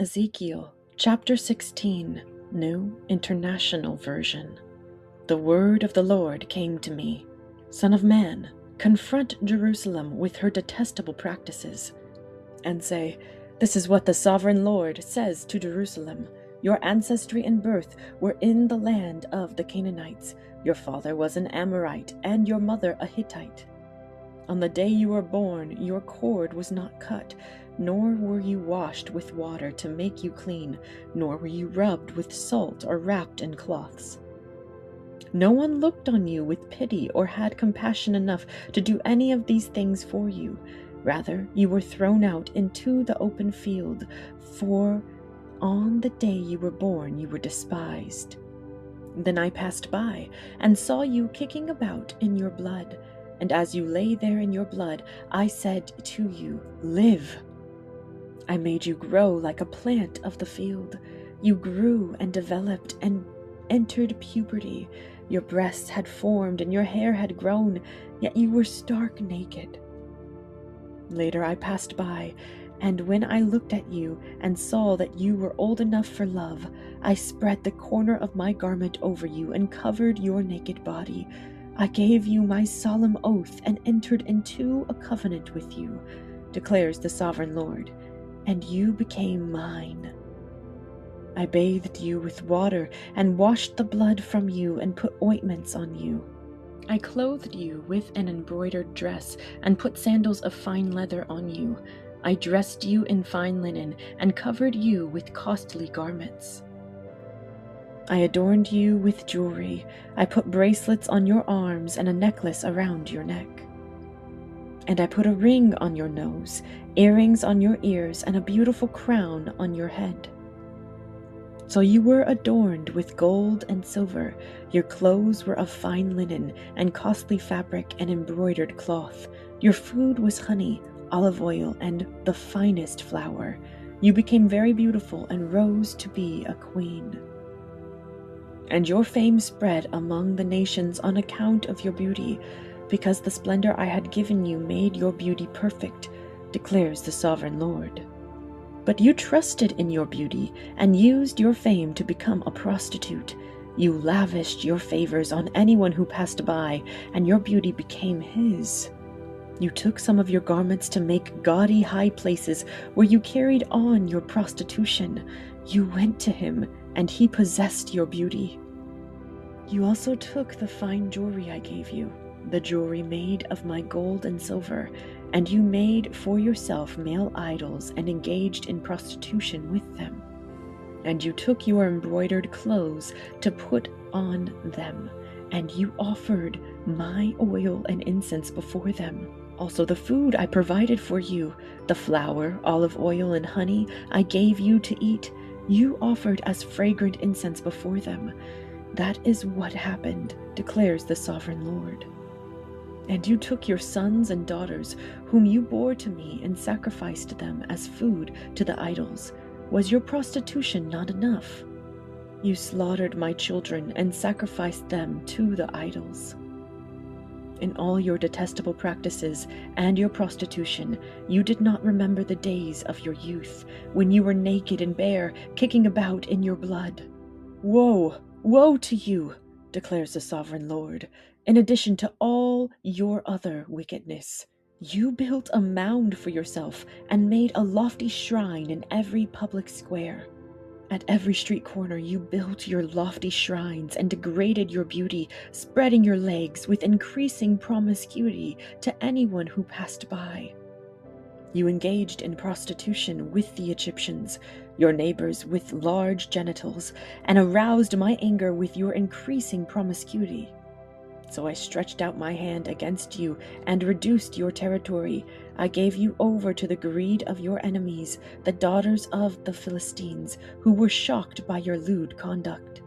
Ezekiel chapter 16, New International Version. The word of the Lord came to me. Son of man, confront Jerusalem with her detestable practices, and say, "This is what the sovereign Lord says to Jerusalem. Your ancestry and birth were in the land of the Canaanites. Your father was an Amorite, and your mother a Hittite. On the day you were born, your cord was not cut, nor were you washed with water to make you clean, nor were you rubbed with salt or wrapped in cloths. No one looked on you with pity or had compassion enough to do any of these things for you. Rather, you were thrown out into the open field, for on the day you were born you were despised. Then I passed by and saw you kicking about in your blood. And as you lay there in your blood, I said to you, 'Live.' I made you grow like a plant of the field. You grew and developed and entered puberty. Your breasts had formed and your hair had grown, yet you were stark naked. Later I passed by, and when I looked at you and saw that you were old enough for love, I spread the corner of my garment over you and covered your naked body. I gave you my solemn oath and entered into a covenant with you, declares the sovereign Lord, and you became mine. I bathed you with water and washed the blood from you and put ointments on you. I clothed you with an embroidered dress and put sandals of fine leather on you. I dressed you in fine linen and covered you with costly garments. I adorned you with jewelry. I put bracelets on your arms and a necklace around your neck. And I put a ring on your nose, earrings on your ears, and a beautiful crown on your head. So you were adorned with gold and silver. Your clothes were of fine linen and costly fabric and embroidered cloth. Your food was honey, olive oil, and the finest flour. You became very beautiful and rose to be a queen. And your fame spread among the nations on account of your beauty, because the splendor I had given you made your beauty perfect, declares the sovereign Lord. But you trusted in your beauty and used your fame to become a prostitute. You lavished your favors on anyone who passed by, and your beauty became his. You took some of your garments to make gaudy high places where you carried on your prostitution. You went to him, and he possessed your beauty. You also took the fine jewelry I gave you, the jewelry made of my gold and silver, and you made for yourself male idols and engaged in prostitution with them. And you took your embroidered clothes to put on them, and you offered my oil and incense before them. Also the food I provided for you, the flour, olive oil, and honey I gave you to eat, you offered as fragrant incense before them. That is what happened, declares the sovereign Lord. And you took your sons and daughters, whom you bore to me, and sacrificed them as food to the idols. Was your prostitution not enough? You slaughtered my children and sacrificed them to the idols. In all your detestable practices and your prostitution, you did not remember the days of your youth, when you were naked and bare, kicking about in your blood. Woe! Woe to you, declares the sovereign Lord, in addition to all your other wickedness. You built a mound for yourself and made a lofty shrine in every public square. At every street corner you built your lofty shrines and degraded your beauty, spreading your legs with increasing promiscuity to anyone who passed by. You engaged in prostitution with the Egyptians, your neighbors with large genitals, and aroused my anger with your increasing promiscuity. So I stretched out my hand against you and reduced your territory. I gave you over to the greed of your enemies, the daughters of the Philistines, who were shocked by your lewd conduct.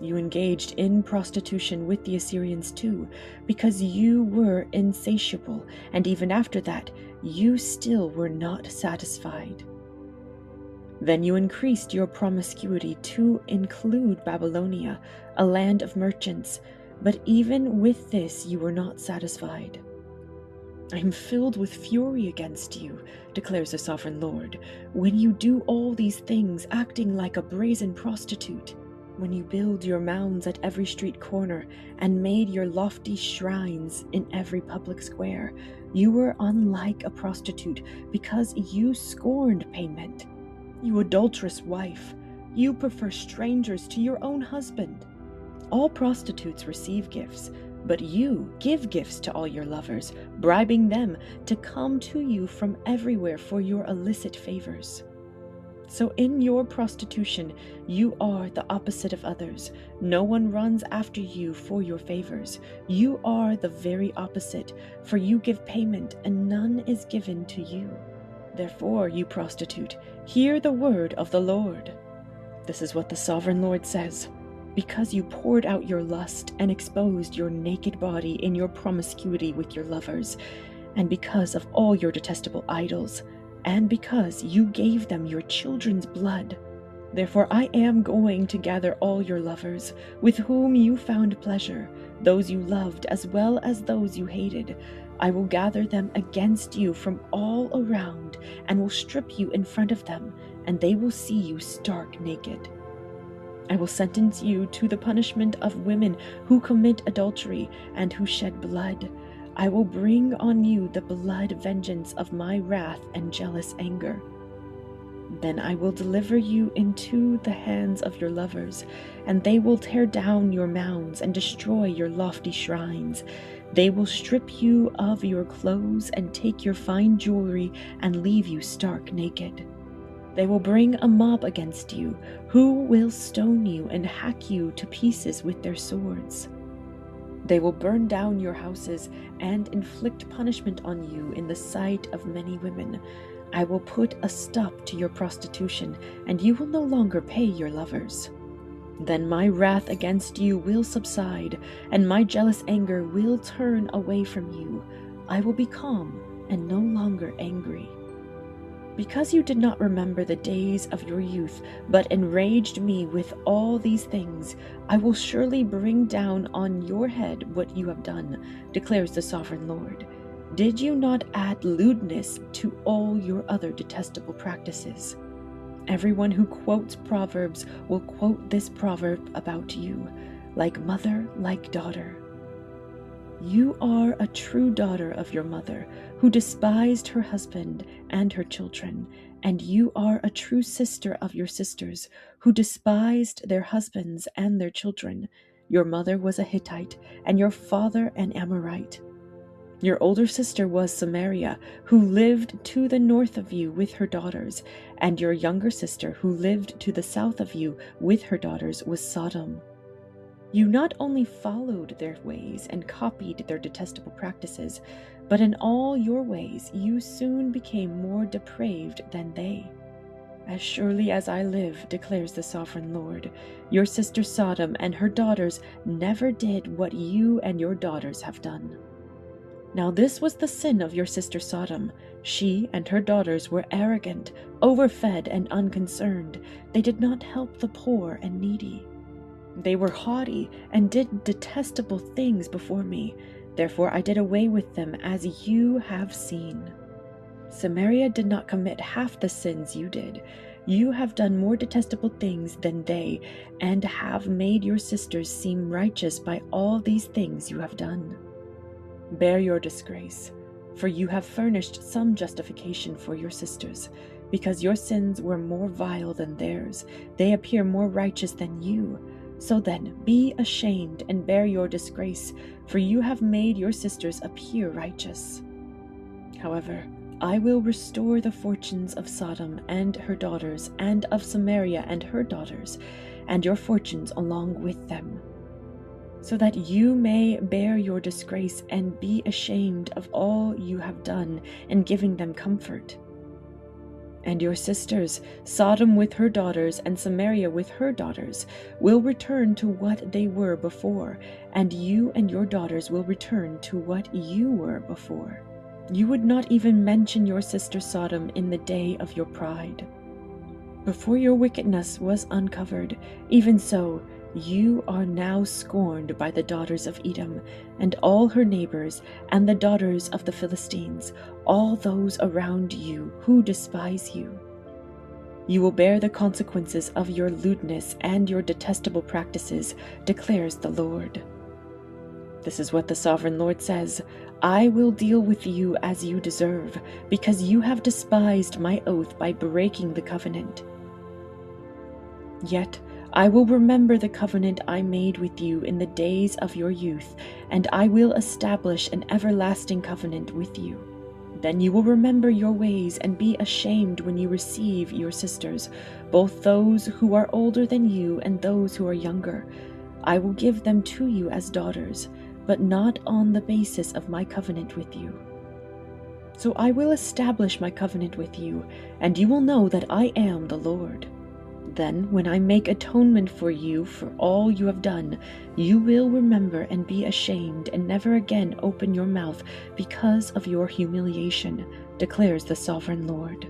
You engaged in prostitution with the Assyrians too, because you were insatiable, and even after that, you still were not satisfied. Then you increased your promiscuity to include Babylonia, a land of merchants, but even with this you were not satisfied. I am filled with fury against you, declares the sovereign Lord, when you do all these things, acting like a brazen prostitute. When you build your mounds at every street corner and made your lofty shrines in every public square, you were unlike a prostitute because you scorned payment. You adulterous wife, you prefer strangers to your own husband. All prostitutes receive gifts, but you give gifts to all your lovers, bribing them to come to you from everywhere for your illicit favors. So in your prostitution, you are the opposite of others. No one runs after you for your favors. You are the very opposite, for you give payment and none is given to you. Therefore, you prostitute, hear the word of the Lord. This is what the sovereign Lord says. Because you poured out your lust and exposed your naked body in your promiscuity with your lovers, and because of all your detestable idols, and because you gave them your children's blood. Therefore I am going to gather all your lovers, with whom you found pleasure, those you loved as well as those you hated. I will gather them against you from all around, and will strip you in front of them, and they will see you stark naked. I will sentence you to the punishment of women who commit adultery and who shed blood. I will bring on you the blood vengeance of my wrath and jealous anger. Then I will deliver you into the hands of your lovers, and they will tear down your mounds and destroy your lofty shrines. They will strip you of your clothes and take your fine jewelry and leave you stark naked. They will bring a mob against you, who will stone you and hack you to pieces with their swords. They will burn down your houses and inflict punishment on you in the sight of many women. I will put a stop to your prostitution, and you will no longer pay your lovers. Then my wrath against you will subside, and my jealous anger will turn away from you. I will be calm and no longer angry. Because you did not remember the days of your youth, but enraged me with all these things, I will surely bring down on your head what you have done, declares the sovereign Lord. Did you not add lewdness to all your other detestable practices? Everyone who quotes Proverbs will quote this proverb about you, like mother, like daughter. You are a true daughter of your mother, who despised her husband and her children, and you are a true sister of your sisters, who despised their husbands and their children. Your mother was a Hittite, and your father an Amorite. Your older sister was Samaria, who lived to the north of you with her daughters, and your younger sister, who lived to the south of you with her daughters, was Sodom. You not only followed their ways and copied their detestable practices, but in all your ways you soon became more depraved than they. As surely as I live, declares the sovereign Lord, your sister Sodom and her daughters never did what you and your daughters have done. Now this was the sin of your sister Sodom. She and her daughters were arrogant, overfed, and unconcerned. They did not help the poor and needy. They were haughty and did detestable things before me. Therefore I did away with them, as you have seen. Samaria did not commit half the sins you did. You have done more detestable things than they, and have made your sisters seem righteous by all these things you have done. Bear your disgrace, for you have furnished some justification for your sisters. Because your sins were more vile than theirs, they appear more righteous than you. So then, be ashamed and bear your disgrace, for you have made your sisters appear righteous. However, I will restore the fortunes of Sodom and her daughters, and of Samaria and her daughters, and your fortunes along with them, so that you may bear your disgrace and be ashamed of all you have done in giving them comfort. And your sisters, Sodom with her daughters and Samaria with her daughters, will return to what they were before, and you and your daughters will return to what you were before. You would not even mention your sister Sodom in the day of your pride. Before your wickedness was uncovered, even so, You are now scorned by the daughters of Edom, and all her neighbors, and the daughters of the Philistines, all those around you who despise you. You will bear the consequences of your lewdness and your detestable practices, declares the Lord. This is what the Sovereign Lord says: I will deal with you as you deserve, because you have despised my oath by breaking the covenant. Yet I will remember the covenant I made with you in the days of your youth, and I will establish an everlasting covenant with you. Then you will remember your ways and be ashamed when you receive your sisters, both those who are older than you and those who are younger. I will give them to you as daughters, but not on the basis of my covenant with you. So I will establish my covenant with you, and you will know that I am the Lord. Then, when I make atonement for you for all you have done, you will remember and be ashamed and never again open your mouth because of your humiliation, declares the Sovereign Lord.